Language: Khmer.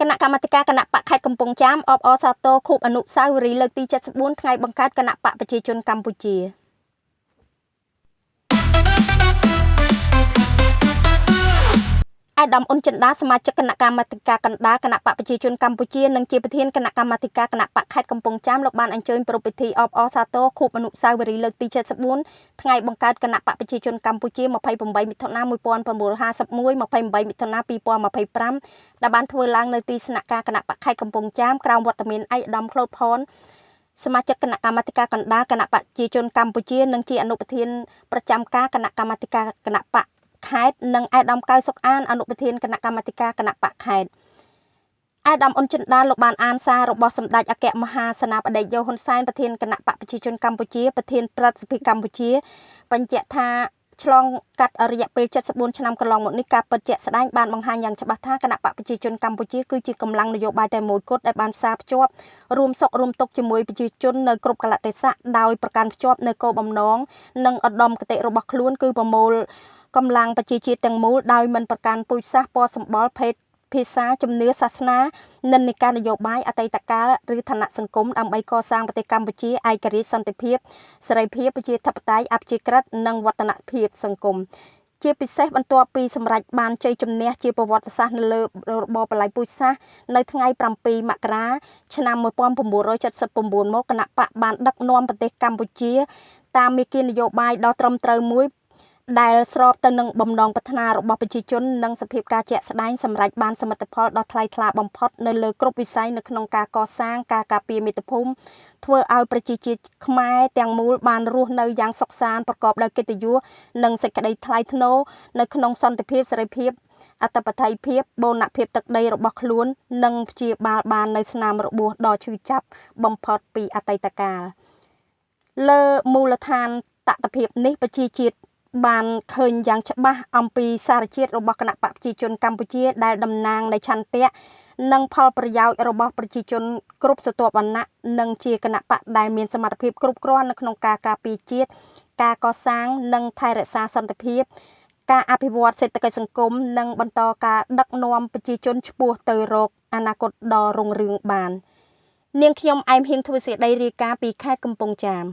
គណៈកម្មាធិការគណៈបកខេត្តកំពង់ចាមអបអរសាទរខួបអនុស្សាវរីយ៍លើកទី74ថ្ងៃបង្កើតគណៈបកប្រជាជនកម្ពុជាអាដាមអ៊ុនចិន្តាសមាជិកគណៈកម្មាធិការកណ្ដាលគណៈបកប្រជាជនកម្ពុជានិងជាប្រធានគណៈកម្មាធិការគណៈបកខេត្តកំពង់ចាមលោកបានអញ្ជើញប្រពៃពិធីអបអរសាទរខួបអនុស្សាវរីយ៍លើកទី74ថ្ងៃបង្កើតគណៈបកប្រជាជនកម្ពុជា28មិថុនា1951 28មិថុនា2025ដែលបានធ្វើឡើងនៅទីស្នាក់ការគណៈបកខេត្តកំពង់ចាមក្រោមវត្តមានឯកឧត្តម ក្លូត ផនសមាជិកគណៈកម្មាធិការកណ្ដាលគណៈបកប្រជាជនកម្ពុជានិងជាអនុប្រធានប្រចាំការគណៈកម្មាធិការគណៈបកខេត្តនិងអាដាមកៅសុកអានអនុប្រធានគណៈកម្មាធិការគណៈបកខេត្តអាដាមអ៊ុនចិន្តាលោកបានអានសាររបស់សម្ដេចអគ្គមហាសេនាបតីយ៉ូហ៊ុនសែនប្រធានគណៈបកប្រជាជនកម្ពុជាប្រធានព្រឹទ្ធសភាកម្ពុជាបញ្ជាក់ថាឆ្លងកាត់រយៈពេល74ឆ្នាំកន្លងមកនេះការពិតជាក់ស្ដែងបានបង្ហាញយ៉ាងច្បាស់ថាគណៈបកប្រជាជនកម្ពុជាគឺជាកម្លាំងនយោបាយតែមួយគត់ដែលបានផ្សារភ្ជាប់រួមសុខរួមទុក្ខជាមួយប្រជាជននៅគ្រប់កលៈទេសៈដោយប្រកាន់ភ្ជាប់នៅគោលបំណងនិងឧត្តមគតិរបស់ខ្លួនគឺប្រមូលកម្លាំងប្រជាជាតិទាំងមូលដោយមិនប្រកាន់ពូជសាសន៍ពណ៌សម្បុរភេទភាសាជំនឿសាសនានិន្នាការនយោបាយអតីតកាលឬឋានៈសង្គមដើម្បីកសាងប្រទេសកម្ពុជាឯករាជ្យសន្តិភាពសេរីភាពប្រជាធិបតេយ្យអព្យាក្រឹតនិងវឌ្ឍនភាពសង្គមជាពិសេសបន្ទាប់ពីសម្រេចបានជ័យជំនះជាប្រវត្តិសាស្ត្រនៅលើរបបបល្ល័យពូជសាសន៍នៅថ្ងៃ7មករាឆ្នាំ1979មកគណៈបកបានដឹកនាំប្រទេសកម្ពុជាតាមមាគ៌ានយោបាយដ៏ត្រឹមត្រូវមួយដែលស្របទៅនឹងបំណងប្រាថ្នារបស់ប្រជាជននិងសភាពការជាក់ស្ដែងសម្រាប់បានសមិទ្ធផលដ៏ថ្លៃថ្លាបំផុតនៅលើគ្រប់វិស័យនៅក្នុងការកសាងការការពារមាតុភូមិធ្វើឲ្យប្រជាជាតិខ្មែរទាំងមូលបានរស់នៅយ៉ាងសុខសាន្តប្រកបដោយកិត្តិយសនិងសេចក្តីថ្លៃថ្នូរនៅក្នុងសន្តិភាពសេរីភាពអធិបតេយ្យភាពបូរណភាពទឹកដីរបស់ខ្លួននិងព្យាបាលបាននៅស្នាមរបួសដ៏ឈឺចាប់បំផុតពីអតីតកាលលើមូលដ្ឋានតថភាពនេះប្រជាជាតិបានឃើញយ៉ាងច្បាស់អំពីសារជាតិរបស់គណៈបកប្រជាជនកម្ពុជាដែលតំណាងនៃឆន្ទៈនិងផលប្រយោជន៍របស់ប្រជាជនគ្រប់ស្រទាប់វណ្ណៈនិងជាគណៈបកដែលមានសមត្ថភាពគ្រប់គ្រាន់នៅក្នុងការការពារជាតិការកសាងនិងថែរក្សាសន្តិភាពការអភិវឌ្ឍសេដ្ឋកិច្ចសង្គមនិងបន្តការដឹកនាំប្រជាជនឆ្ពោះទៅរកអនាគតដ៏រុងរឿងបាននាងខ្ញុំអែមហៀងធ្វើសេចក្តីរាយការណ៍ពីខេត្តកំពង់ចាម